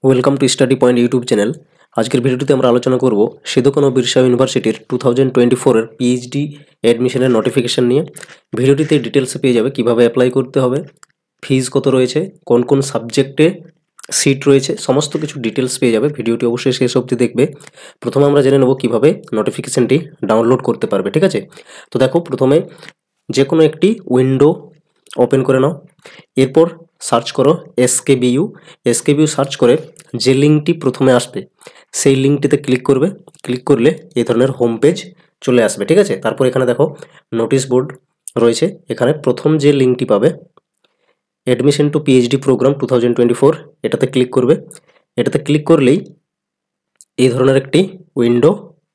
Welcome to study point YouTube channel. আজকের ভিডিওটিতে আমরা আলোচনা করব সিধু কানু বিরসা ইউনিভার্সিটির 2024-এর পিএইচডি অ্যাডমিশনের নোটিফিকেশন নিয়ে। ভিডিওটিতে ডিটেলসে পেয়ে যাবে কিভাবে অ্যাপ্লাই করতে হবে, ফিজ কত রয়েছে, কোন কোন সাবজেক্টে সিট রয়েছে, সমস্ত কিছু ডিটেলস পেয়ে যাবে। ভিডিওটি অবশ্যই শেষ অবধি দেখবে। প্রথমে আমরা জেনে নেব কিভাবে নোটিফিকেশনটি ডাউনলোড করতে পারবে, ঠিক আছে? তো দেখো, প্রথমে যে কোনো একটি উইন্ডো ওপেন করে নাও। এরপর সার্চ করো এসকেবিইউ সার্চ করে যে লিঙ্কটি প্রথমে আসবে সেই লিঙ্কটিতে ক্লিক করবে। ক্লিক করলে এই ধরনের হোম পেজ চলে আসবে, ঠিক আছে? তারপর এখানে দেখো নোটিশ বোর্ড রয়েছে। এখানে প্রথম যে লিঙ্কটি পাবে অ্যাডমিশন টু পিএইচডি প্রোগ্রাম 2024, এটাতে ক্লিক করবে। এটাতে ক্লিক করলেই এই ধরনের একটি উইন্ডো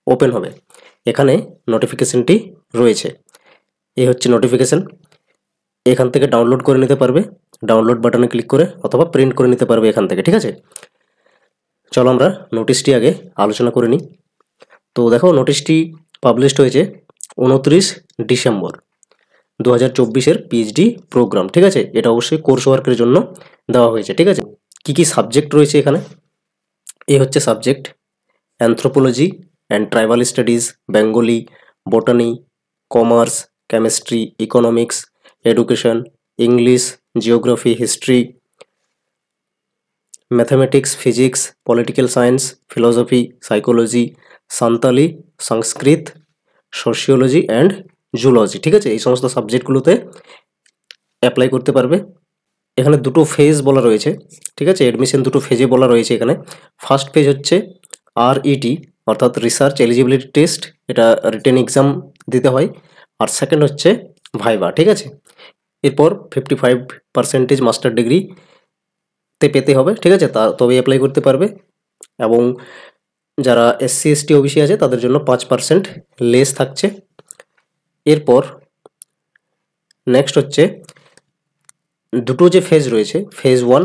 ওপেন হবে। এখানে নোটিফিকেশনটি রয়েছে। এই হচ্ছে নোটিফিকেশন। এখান থেকে ডাউনলোড করে নিতে পারবে, ডাউনলোড বাটনে ক্লিক করে, অথবা প্রিন্ট করে নিতে পারবে এখান থেকে, ঠিক আছে? চলো আমরা নোটিশটি আগে আলোচনা করে নিই। তো দেখো, নোটিশটি পাবলিশড হয়েছে 29 ডিসেম্বর 2024-এর পিএইচডি প্রোগ্রাম, ঠিক আছে? এটা অবশ্যই কোর্স ওয়ার্কের জন্য দেওয়া হয়েছে, ঠিক আছে? কি কি সাবজেক্ট রয়েছে এখানে? এই হচ্ছে subject: anthropology and tribal studies, Bengali, বটানি, commerce, chemistry, economics, education, English, geography, history, mathematics, physics, political science, philosophy, psychology, Santali, Sanskrit, sociology and zoology, ঠিক আছে? এই সমস্ত সাবজেক্টগুলোতে অ্যাপ্লাই করতে পারবে। এখানে দুটো ফেজ বলা রয়েছে, ঠিক আছে? অ্যাডমিশন দুটো ফেজে বলা রয়েছে এখানে। ফার্স্ট ফেজ হচ্ছে RET, অর্থাৎ রিসার্চ এলিজিবিলিটি টেস্ট, এটা রিটেন এক্সাম দিতে হয়। আর সেকেন্ড হচ্ছে ভাইভা, ঠিক আছে? এরপর 55% মাস্টার ডিগ্রিতে পেতে হবে, ঠিক আছে? তবেই অ্যাপ্লাই করতে পারবে। এবং যারা SC ST OBC আছে তাদের জন্য 5% লেস থাকছে। এরপর নেক্সট হচ্ছে দুটো যে ফেজ রয়েছে, ফেজ 1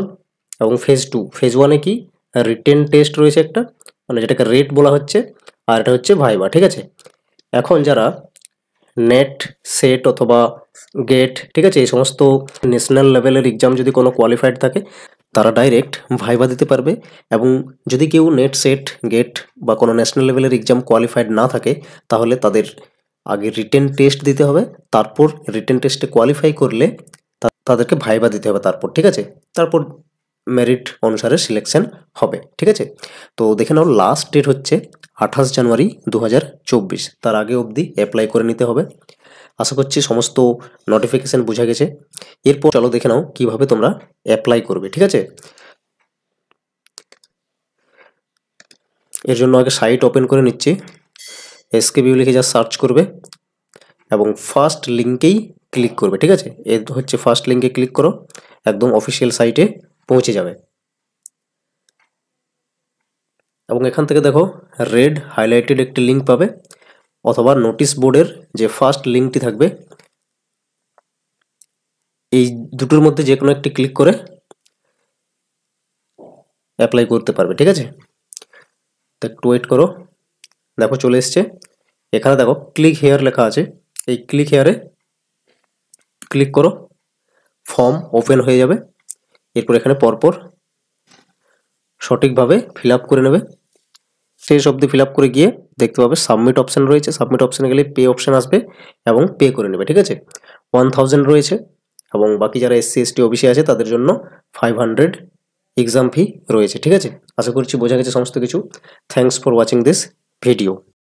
এবং ফেজ 2। ফেজ 1-এ কি রিটেন টেস্ট রয়েছে একটা, মানে যেটাকে রেট বলা হচ্ছে, আর এটা হচ্ছে ভাইভা, ঠিক আছে? এখন যারা নেট, সেট অথবা গেট, ঠিক আছে, এই সমস্ত ন্যাশনাল লেভেলের এক্সাম যদি কোনো কোয়ালিফাইড থাকে তারা ডাইরেক্ট ভাইভা দিতে পারবে। এবং যদি কেউ নেট, সেট, গেট বা কোনো ন্যাশনাল লেভেলের এক্সাম কোয়ালিফাইড না থাকে তাহলে তাদের আগে রিটেন টেস্ট দিতে হবে। তারপর রিটেন টেস্টে কোয়ালিফাই করলে তাদেরকে ভাইভা দিতে হবে তারপর, ঠিক আছে? তারপর মেরিট অনুসারে সিলেকশন হবে, ঠিক আছে? তো দেখে নাও, লাস্ট ডেট হচ্ছে 28 জানুয়ারি 2024। তার আগে অবধি অ্যাপ্লাই করে নিতে হবে। আশা করছি সমস্ত নোটিফিকেশন বোঝা গেছে। এরপর চলো দেখে নাও কিভাবে তোমরা অ্যাপ্লাই করবে, ঠিক আছে? এর জন্য আগে সাইট ওপেন করে নিচ্ছি। এসকেবিইউ লিখে যা সার্চ করবে এবং ফার্স্ট লিঙ্কেই ক্লিক করবে, ঠিক আছে? এর হচ্ছে ফার্স্ট লিঙ্কে ক্লিক করো, একদম অফিসিয়াল সাইটে পৌঁছে যাবে। এবং এখান থেকে দেখো রেড হাইলাইটেড একটি লিঙ্ক পাবে, অথবা নোটিশ বোর্ডের যে ফার্স্ট লিঙ্কটি থাকবে, এই দুটোর মধ্যে যে কোনো একটি ক্লিক করে অ্যাপ্লাই করতে পারবে, ঠিক আছে? তো একটু ওয়েট করো। দেখো চলে এসছে। এখানে দেখো ক্লিক হেয়ার লেখা আছে, এই ক্লিক হেয়ারে ক্লিক করো, ফর্ম ওপেন হয়ে যাবে। এরপর এখানে পরপর সঠিকভাবে ফিল আপ করে নেবে। শেষ অবধি ফিল আপ করে গিয়ে দেখতে পাবে সাবমিট অপশান রয়েছে। সাবমিট অপশানে গেলে পে অপশান আসবে এবং পে করে নেবে, ঠিক আছে? 1000 রয়েছে, এবং বাকি যারা SC ST OBC আছে তাদের জন্য 500 এক্সাম ফি রয়েছে, ঠিক আছে? আশা করছি বোঝা গেছে সমস্ত কিছু। Thanks for watching this video.